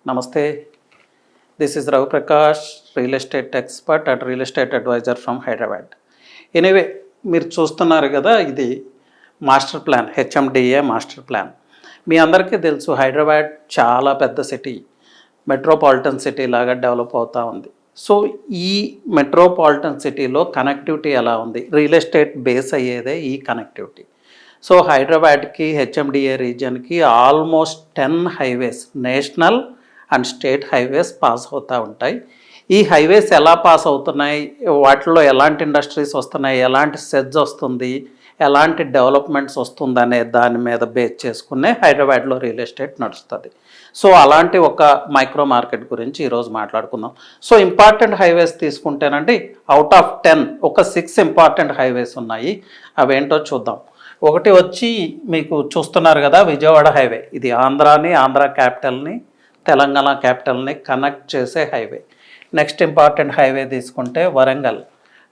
నమస్తే. This is Ravi Prakash, real estate expert and real estate adviser from Hyderabad. Anyway, మీరు చూస్తున్నారు కదా, ఇది master plan, HMDA master plan. మీ అందరికీ తెలుసు, హైదరాబాద్ చాలా పెద్ద సిటీ, మెట్రోపాలిటన్ సిటీ లాగా డెవలప్ అవుతూ ఉంది. సో ఈ మెట్రోపాలిటన్ సిటీలో కనెక్టివిటీ ఎలా ఉంది? రియల్ ఎస్టేట్ బేస్ అయ్యేదే ఈ కనెక్టివిటీ. సో హైదరాబాద్కి, హెచ్ఎండిఏ రీజియన్కి almost 10 highways, national and state highways pass అవుతూ ఉంటాయి. ఈ హైవేస్ ఎలా పాస్ అవుతున్నాయి, వాటిలో ఎలాంటి ఇండస్ట్రీస్ వస్తున్నాయి, ఎలాంటి సెజ్ వస్తుంది, ఎలాంటి డెవలప్మెంట్స్ వస్తుంది అనే దాని మీద బేస్ చేసుకునే హైదరాబాద్లో రియల్ ఎస్టేట్ నడుస్తుంది. సో అలాంటి ఒక మైక్రో మార్కెట్ గురించి ఈరోజు మాట్లాడుకుందాం. సో ఇంపార్టెంట్ హైవేస్ తీసుకుంటేనండి, అవుట్ ఆఫ్ 10 ఒక 6 ఇంపార్టెంట్ హైవేస్ ఉన్నాయి. అవేంటో చూద్దాం. ఒకటి వచ్చి మీకు చూస్తున్నారు కదా, విజయవాడ హైవే. ఇది ఆంధ్ర క్యాపిటల్ని, తెలంగాణ క్యాపిటల్ని కనెక్ట్ చేసే హైవే. నెక్స్ట్ ఇంపార్టెంట్ హైవే తీసుకుంటే వరంగల్.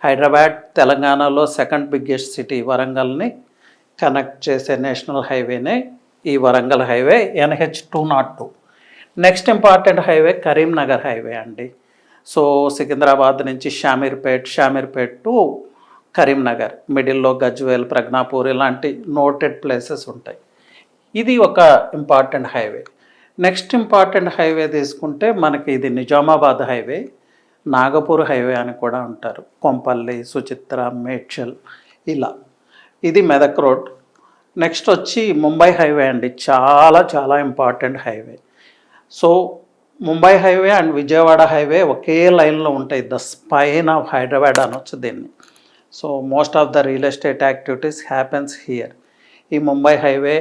హైదరాబాద్ తెలంగాణలో సెకండ్ బిగ్గెస్ట్ సిటీ వరంగల్ని కనెక్ట్ చేసే నేషనల్ హైవేనే ఈ Warangal highway, NH 202. Next important highway Karimnagar highway అండి. సో సికింద్రాబాద్ నుంచి షామీర్పేట్ టు కరీంనగర్, మిడిల్లో గజ్వేల్, ప్రజ్ఞాపూర్ ఇలాంటి నోటెడ్ ప్లేసెస్ ఉంటాయి. ఇది ఒక important highway. Next important highway తీసుకుంటే మనకి ఇది నిజామాబాద్ హైవే, నాగపూర్ హైవే అని కూడా అంటారు. కొంపల్లి, సుచిత్ర, మేడ్చల్ ఇలా. ఇది మెదక్ రోడ్. నెక్స్ట్ వచ్చి ముంబై హైవే అండి, చాలా important highway. So Mumbai highway and Vijayawada highway ఒకే లైన్లో ఉంటాయి. ద స్పైన్ ఆఫ్ హైదరాబాద్ అనొచ్చు దీన్ని. So most of the real estate activities happens here. ఈ Mumbai highway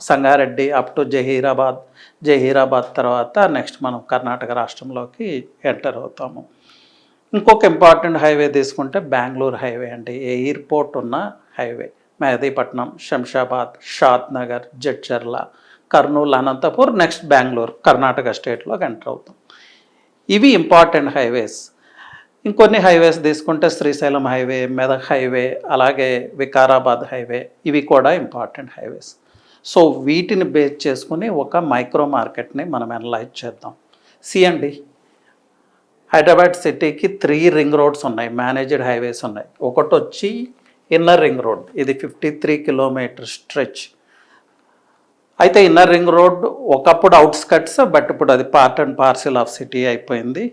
Sangareddy up to Zaheerabad తర్వాత నెక్స్ట్ మనం కర్ణాటక రాష్ట్రంలోకి ఎంటర్ అవుతాము. ఇంకొక ఇంపార్టెంట్ హైవే తీసుకుంటే బెంగళూరు హైవే అండి, ఎయిర్పోర్ట్ ఉన్న హైవే. మెహదీపట్నం, శంషాబాద్, షాద్నగర్, జడ్చర్ల, కర్నూలు, అనంతపూర్, నెక్స్ట్ బెంగళూరు, కర్ణాటక స్టేట్లోకి ఎంటర్ అవుతాం. ఇవి ఇంపార్టెంట్ హైవేస్. ఇంకొన్ని హైవేస్ తీసుకుంటే శ్రీశైలం హైవే, మెదక్ హైవే, అలాగే వికారాబాద్ హైవే, ఇవి కూడా ఇంపార్టెంట్ హైవేస్. సో వీటిని బేస్ చేసుకుని ఒక మైక్రో మార్కెట్ని మనం అనలైజ్ చేద్దాం. అండి, హైదరాబాద్ సిటీకి 3 రింగ్ రోడ్స్ ఉన్నాయి, మేనేజ్డ్ హైవేస్ ఉన్నాయి. ఒకటి వచ్చి ఇన్నర్ రింగ్ రోడ్, ఇది 53 కిలోమీటర్ స్ట్రెచ్. అయితే ఇన్నర్ రింగ్ రోడ్ ఒకప్పుడు అవుట్స్కట్స్, బట్ ఇప్పుడు అది part and parcel of city అయిపోయింది.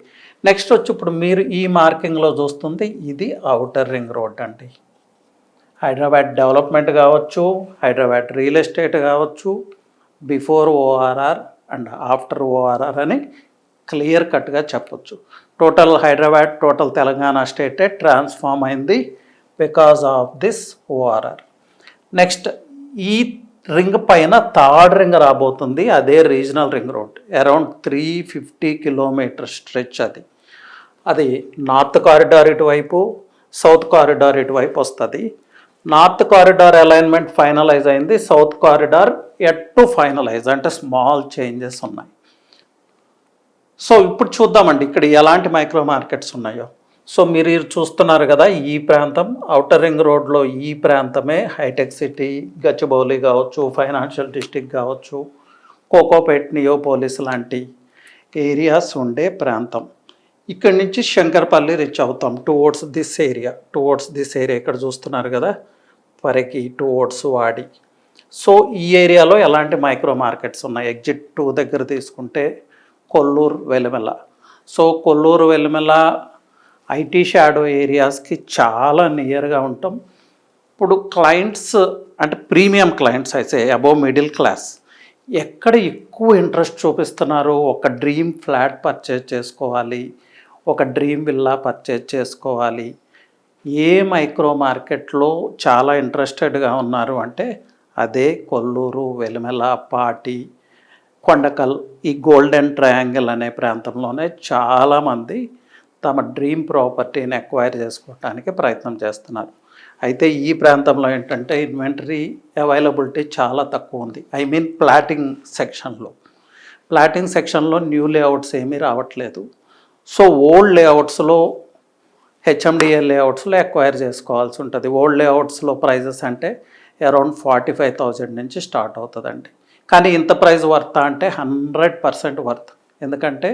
నెక్స్ట్ వచ్చి ఇప్పుడు మీరు ఈ మార్కింగ్లో చూస్తుంది, ఇది అవుటర్ రింగ్ రోడ్ అండి. హైదరాబాద్ డెవలప్మెంట్ కావచ్చు, హైదరాబాద్ రియల్ ఎస్టేట్ కావచ్చు, before ORR and after ORR అని క్లియర్ కట్గా చెప్పొచ్చు. టోటల్ హైదరాబాద్, టోటల్ తెలంగాణ స్టేటే ట్రాన్స్ఫార్మ్ అయింది because of this ORR. Next ఈ రింగ్ పైన థర్డ్ రింగ్ రాబోతుంది, అదే regional ring road, around 350 kilometer stretch. అది నార్త్ కారిడార్ ఇటువైపు, సౌత్ కారిడార్ ఇటువైపు వస్తుంది. నార్త్ కారిడార్ అలైన్మెంట్ ఫైనలైజ్ అయింది, south corridor yet to finalize, అంటే స్మాల్ చేంజెస్ ఉన్నాయి. సో ఇప్పుడు చూద్దామండి ఇక్కడ ఎలాంటి మైక్రో మార్కెట్స్ ఉన్నాయో. సో మీరు చూస్తున్నారు కదా, ఈ ప్రాంతం అవుటర్ రింగ్ రోడ్లో ఈ ప్రాంతమే హైటెక్ సిటీ, గచ్చిబౌలి కావచ్చు, ఫైనాన్షియల్ డిస్ట్రిక్ట్ కావచ్చు, కోకోపేట్, నియోపోలిస్ లాంటి ఏరియాస్ ఉండే ప్రాంతం. ఇక్కడి నుంచి శంకర్పల్లి రీచ్ అవుతాం టువర్డ్స్ దిస్ ఏరియా. ఇక్కడ చూస్తున్నారు కదా, పరికి టువర్డ్స్ వాడి. సో ఈ ఏరియాలో ఎలాంటి మైక్రో మార్కెట్స్ ఉన్నాయి? ఎగ్జిట్ 2 దగ్గర తీసుకుంటే Kolluru, Velimela. So Kolluru, Velimela IT shadow ఏరియాస్కి చాలా నియర్గా ఉంటాం. ఇప్పుడు క్లయింట్స్ అంటే ప్రీమియం క్లయింట్స్ అయితే అబోవ్ మిడిల్ క్లాస్ ఎక్కడ ఎక్కువ ఇంట్రెస్ట్ చూపిస్తున్నారు, ఒక డ్రీమ్ ఫ్లాట్ పర్చేజ్ చేసుకోవాలి, ఒక డ్రీమ్ విల్లా పర్చేజ్ చేసుకోవాలి, ఏ మైక్రో మార్కెట్లో చాలా ఇంట్రెస్టెడ్గా ఉన్నారు అంటే అదే కొల్లూరు, వెలిమెల, పాటి, కొండకల్, ఈ గోల్డెన్ ట్రయాంగిల్ అనే ప్రాంతంలోనే చాలామంది తమ డ్రీమ్ ప్రాపర్టీని అక్వైర్ చేసుకోవడానికి ప్రయత్నం చేస్తున్నారు. అయితే ఈ ప్రాంతంలో ఏంటంటే ఇన్వెంటరీ అవైలబిలిటీ చాలా తక్కువ ఉంది. ఐ మీన్ ప్లాటింగ్ సెక్షన్లో న్యూ లేఅవుట్స్ ఏమీ రావట్లేదు. సో ఓల్డ్ లేఅవుట్స్లో, హెచ్ఎండిఏ లేఅవుట్స్లో అక్వైర్ చేసుకోవాల్సి ఉంటుంది. ఓల్డ్ లేఅవుట్స్లో ప్రైజెస్ అంటే అరౌండ్ 45,000 నుంచి స్టార్ట్ అవుతుందండి. కానీ ఇంత ప్రైస్ వర్త్ అంటే 100% వర్త్. ఎందుకంటే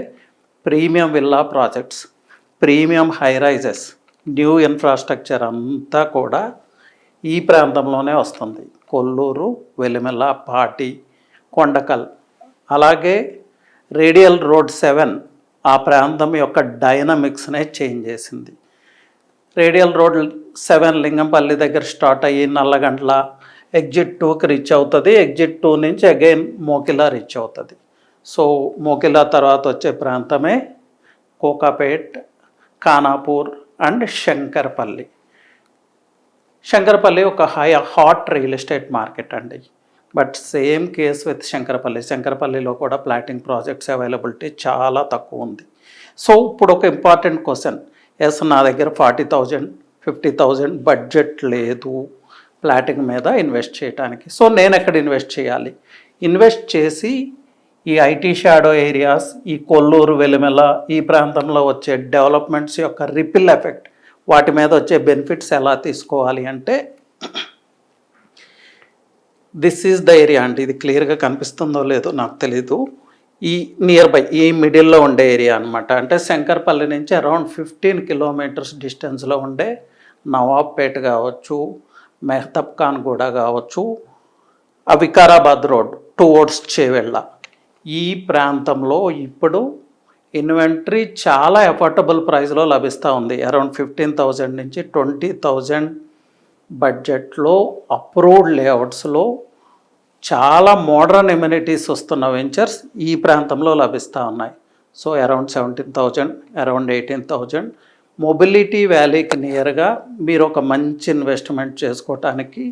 premium villa projects, premium high rises, new infrastructure అంతా కూడా ఈ ప్రాంతంలోనే వస్తుంది. కొల్లూరు, వెలిమెల, పాటి, కొండకల్, అలాగే రేడియల్ రోడ్ 7 ఆ ప్రాంతం యొక్క డైనమిక్స్నే చేంజ్ చేసింది. రేడియల్ రోడ్ 7 లింగంపల్లి దగ్గర స్టార్ట్ అయ్యి నల్లగండ్ల ఎగ్జిట్ 2కి రీచ్ అవుతుంది. ఎగ్జిట్ 2 నుంచి అగైన్ మోకిలా రీచ్ అవుతుంది. సో మోకిలా తర్వాత వచ్చే ప్రాంతమే కోకాపేట్, ఖానాపూర్ అండ్ శంకరపల్లి. శంకరపల్లి ఒక హాట్ రియల్ ఎస్టేట్ మార్కెట్ అండి. But same case with Shankarpally. శంకరపల్లిలో కూడా ప్లాటింగ్ ప్రాజెక్ట్స్ అవైలబిలిటీ చాలా తక్కువ ఉంది. సో ఇప్పుడు ఒక ఇంపార్టెంట్ క్వశ్చన్, ఎస్ నా దగ్గర 40,000 50,000 బడ్జెట్ లేదు ప్లాటింగ్ మీద ఇన్వెస్ట్ చేయడానికి. సో నేను ఎక్కడ ఇన్వెస్ట్ చేయాలి? ఇన్వెస్ట్ చేసి ఈ ఐటీ షాడో ఏరియాస్, ఈ కొల్లూరు, వెలిమెల ఈ ప్రాంతంలో వచ్చే డెవలప్మెంట్స్ యొక్క రిపిల్ ఎఫెక్ట్, వాటి మీద వచ్చే బెనిఫిట్స్ ఎలా తీసుకోవాలి అంటే దిస్ ఈజ్ ద ఏరియా అండి. ఇది క్లియర్గా కనిపిస్తుందో లేదో నాకు తెలీదు. ఈ నియర్ బై ఈ మిడిల్లో ఉండే ఏరియా అనమాట. అంటే శంకర్పల్లి నుంచి అరౌండ్ 15 కిలోమీటర్స్ డిస్టెన్స్లో ఉండే నవాబ్పేట కావచ్చు, మెహతబ్ ఖాన్ గూడ కావచ్చు, వికారాబాద్ రోడ్ టువర్డ్స్ చేవెళ్ళ, ఈ ప్రాంతంలో ఇప్పుడు ఇన్వెంటరీ చాలా అఫోర్డబుల్ ప్రైస్లో లభిస్తూ ఉంది. అరౌండ్ 15,000 నుంచి 20,000 బడ్జెట్లో అప్రూవ్డ్ లేఅవుట్స్లో చాలా మోడర్న్ ఎమ్యూనిటీస్ వస్తున్న వెంచర్స్ ఈ ప్రాంతంలో లభిస్తూ ఉన్నాయి. సో అరౌండ్ 17,000, అరౌండ్ 18,000 మొబిలిటీ వ్యాలీకి నియర్గా మీరు ఒక మంచి ఇన్వెస్ట్మెంట్ చేసుకోవటానికి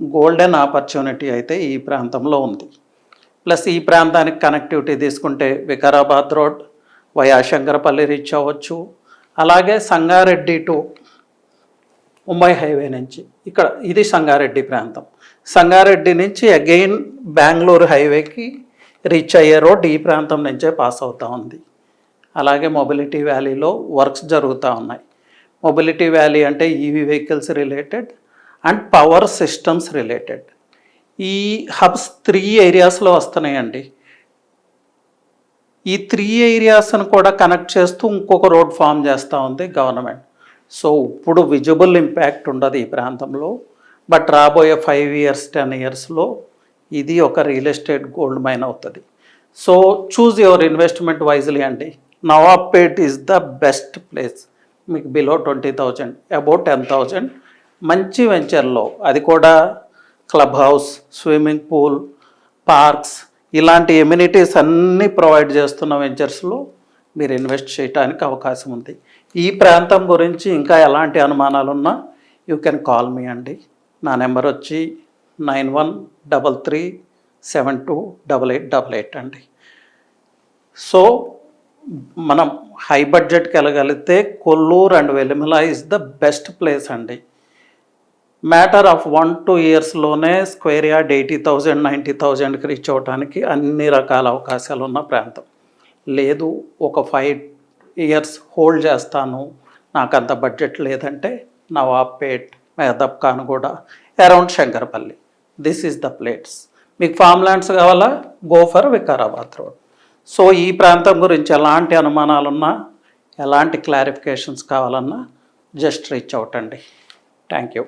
గోల్డెన్ ఆపర్చునిటీ అయితే ఈ ప్రాంతంలో ఉంది. ప్లస్ ఈ ప్రాంతానికి కనెక్టివిటీ తీసుకుంటే Vikarabad road via Shankarpally reach అవ్వచ్చు. అలాగే సంగారెడ్డి టు ముంబై హైవే నుంచి ఇక్కడ ఇది సంగారెడ్డి ప్రాంతం. సంగారెడ్డి నుంచి అగైన్ బెంగళూరు హైవేకి రీచ్ అయ్యే రోడ్ ఈ ప్రాంతం నుంచే పాస్ అవుతూ ఉంది. అలాగే మొబిలిటీ వ్యాలీలో వర్క్స్ జరుగుతూ ఉన్నాయి. మొబిలిటీ వ్యాలీ అంటే EV vehicles related and power systems related. ఈ హబ్స్ 3 ఏరియాస్లో వస్తున్నాయండి. ఈ 3 ఏరియాస్ను కూడా కనెక్ట్ చేస్తూ ఇంకొక రోడ్ ఫామ్ చేస్తూ ఉంది గవర్నమెంట్. సో ఇప్పుడు విజిబుల్ ఇంపాక్ట్ ఉండదు ఈ ప్రాంతంలో. బట్ రాబోయే 5 years 10 yearsలో ఇది ఒక రియల్ ఎస్టేట్ గోల్డ్ మైన్ అవుతుంది. So choose your investment wisely అండి. Nawabpet is the best place. మీకు బిలో 20,000 అబౌట్ 10,000 మంచి వెంచర్లో, అది కూడా club house, swimming pool, parks ఇలాంటి ఎమ్యూనిటీస్ అన్నీ ప్రొవైడ్ చేస్తున్న వెంచర్స్లో మీరు ఇన్వెస్ట్ చేయడానికి అవకాశం ఉంది. ఈ ప్రాంతం గురించి ఇంకా ఎలాంటి అనుమానాలు ఉన్నా యూ కెన్ కాల్ మీ అండి. నా నెంబర్ వచ్చి 9133728888 అండి. సో మనం హై బడ్జెట్కి వెళ్ళగలిగితే Kollur and Velimela is the best place అండి. మ్యాటర్ ఆఫ్ 1-2 yearsలోనే స్క్వేర్ యార్డ్ 80,000 90,000కి రీచ్ అవడానికి అన్ని రకాల అవకాశాలు ఉన్న ప్రాంతం. లేదు ఒక 5 years హోల్డ్ చేస్తాను, నాకు అంత బడ్జెట్ లేదంటే నవాబ్పేట్, మెహదబ్ ఖాన్ గూడ, around Shankarpally, this is the place. మీకు ఫామ్ ల్యాండ్స్ కావాలా, go for Vikarabad road. So ఈ ప్రాంతం గురించి ఎలాంటి అనుమానాలున్నా, ఎలాంటి క్లారిఫికేషన్స్ కావాలన్నా జస్ట్ రీచ్ అవుట్ అండి. Thank you.